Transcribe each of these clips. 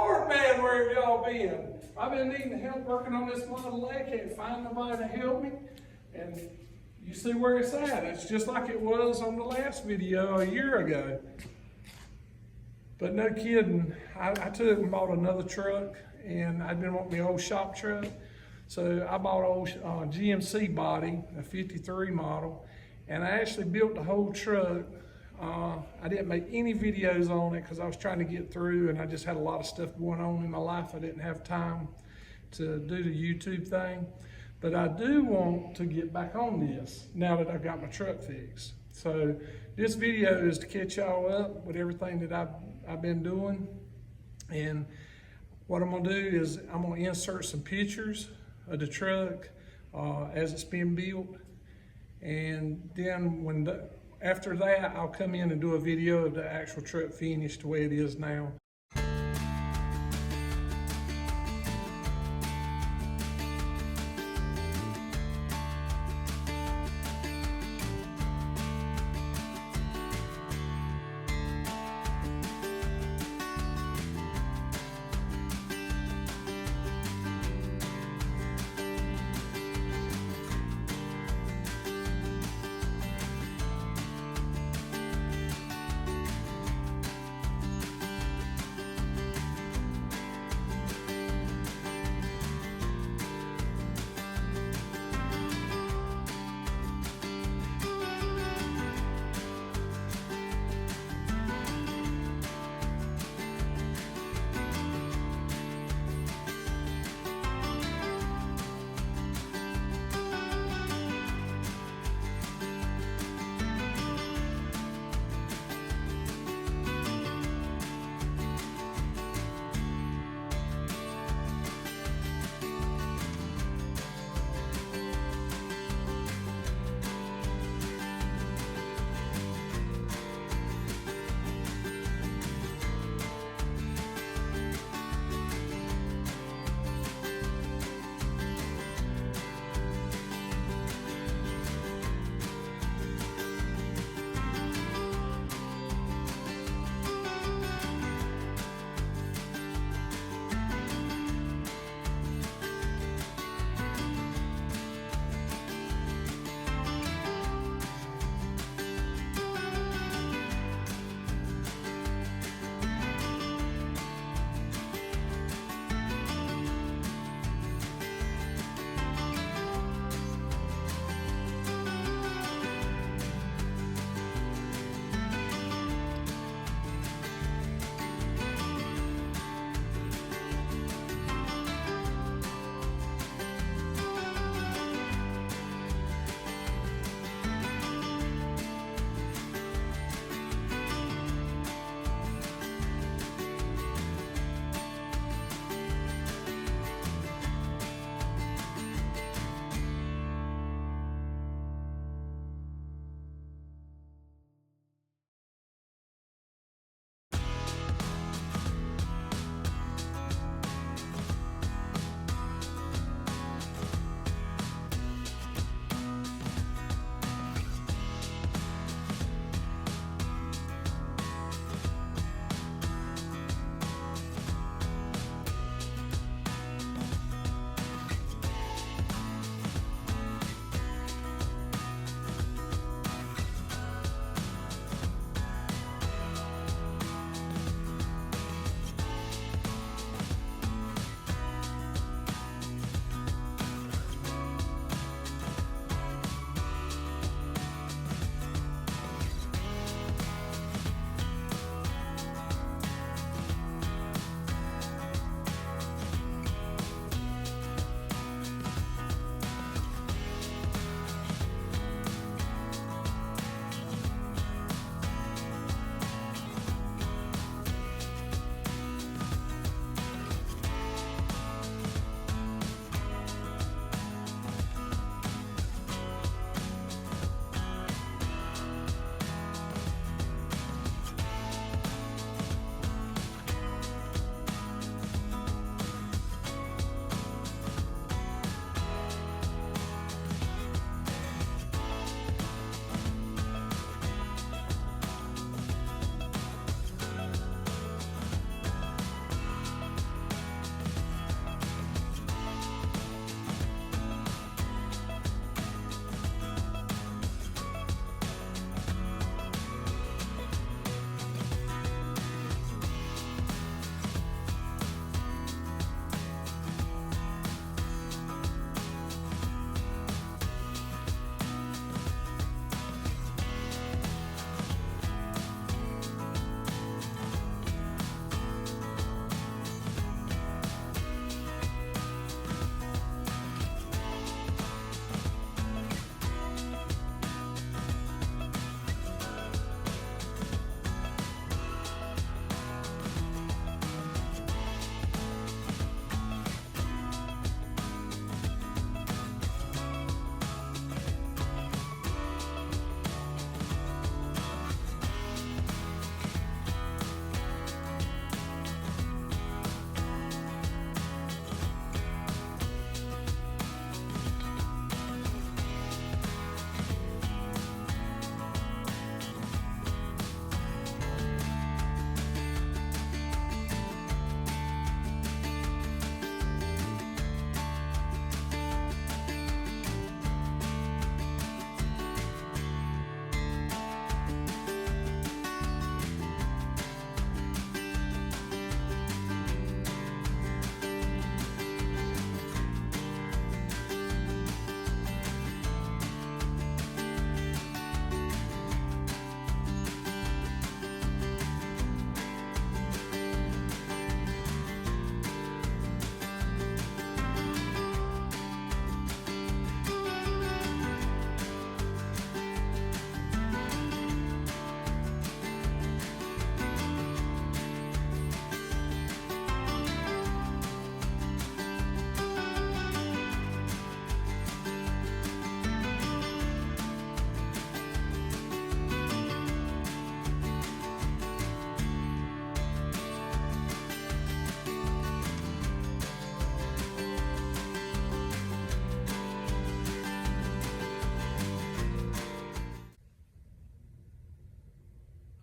Lord, man, where have y'all been? I've been needing help working on this Model A. Can't find nobody to help me. And you see where it's at. It's just like it was on the last video a year ago. But no kidding, I took and bought another truck, and I'd been wanting the old shop truck. So I bought an old GMC body, a 53 model, and I actually built the whole truck. I didn't make any videos on it because I was trying to get through, and I just had a lot of stuff going on in my life. I didn't have time to do the YouTube thing. But I do want to get back on this now that I've got my truck fixed. So this video is to catch y'all up with everything that I've been doing. And what I'm gonna do is I'm gonna insert some pictures of the truck as it's being built. And then after that, I'll come in and do a video of the actual truck finished the way it is now.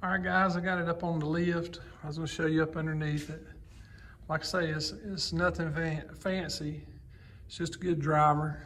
All right, guys, I got it up on the lift. I was gonna show you up underneath it. Like I say, it's nothing fancy. It's just a good driver.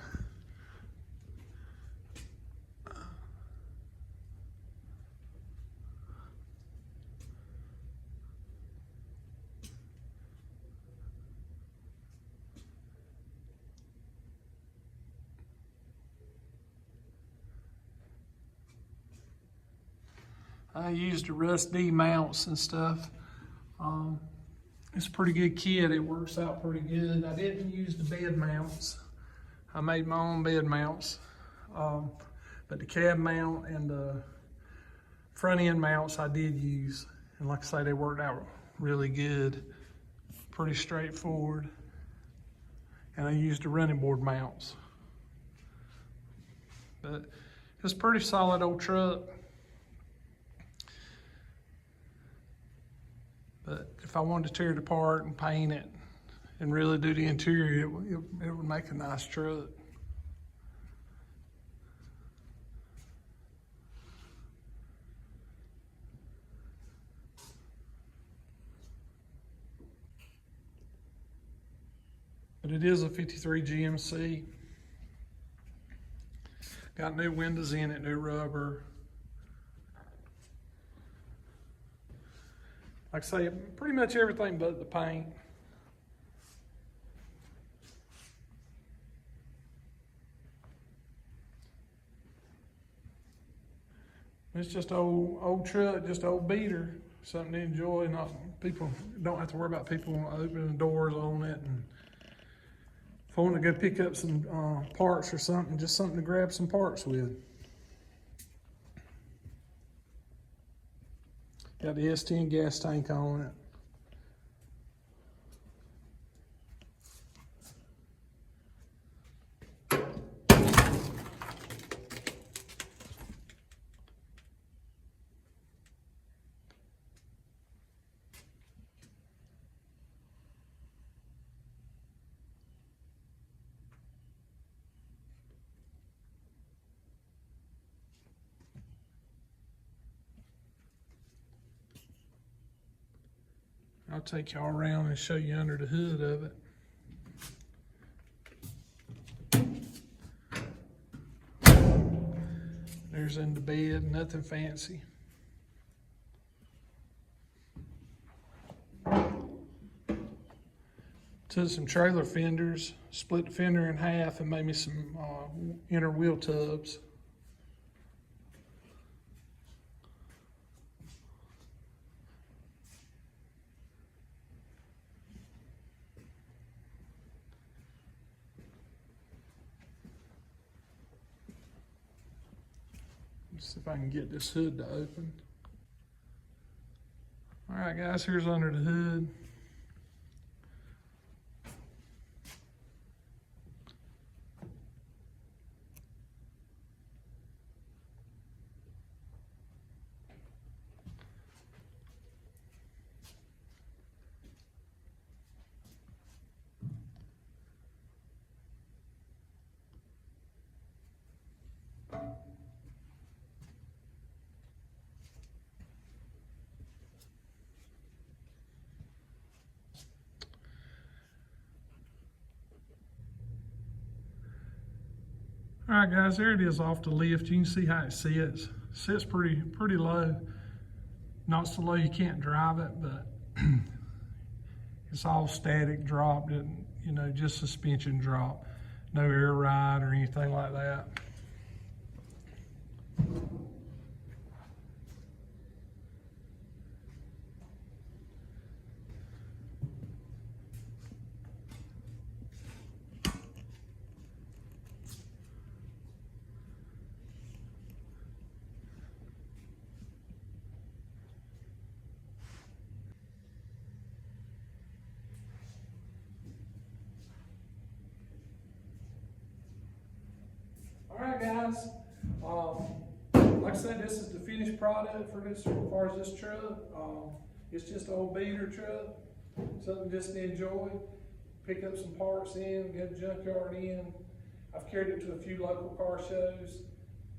I used the Rust D mounts and stuff. It's a pretty good kit. It works out pretty good. I didn't use the bed mounts. I made my own bed mounts. But the cab mount and the front end mounts I did use. And like I say, they worked out really good. Pretty straightforward. And I used the running board mounts. But it's a pretty solid old truck. But if I wanted to tear it apart and paint it and really do the interior, it would make a nice truck. But it is a 53 GMC. Got new windows in it, new rubber. Like I say, pretty much everything but the paint. It's just old truck, just old beater. Something to enjoy. Not people don't have to worry about people opening the doors on it. And if I want to go pick up some parts or something, just something to grab some parts with. Got the S10 gas tank on it. I'll take y'all around and show you under the hood of it. There's in the bed, nothing fancy. Took some trailer fenders, split the fender in half and made me some inner wheel tubs. Let's see if I can get this hood to open. All right, guys, here's under the hood. All right, guys, there it is off the lift. You can see how it sits. It sits pretty low. Not so low you can't drive it, but it's all static drop, you know, just suspension drop. No air ride or anything like that. All right, guys. Like I said, this is the finished product for this, as far as this truck. It's just an old beater truck, something just to enjoy. Pick up some parts in, get a junkyard in. I've carried it to a few local car shows,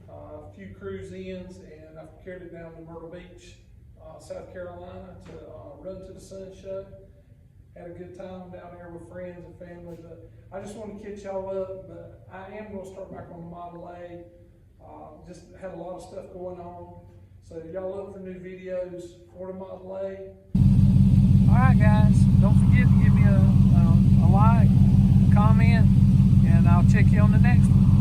a few cruise ins, and I've carried it down to Myrtle Beach South Carolina to Run to the Sun show. Had a good time down there with friends and family, but I just want to catch y'all up, but I am going to start back on the Model A. Just had a lot of stuff going on, so y'all look for new videos for the Model A. Alright guys, don't forget to give me a like, comment, and I'll check you on the next one.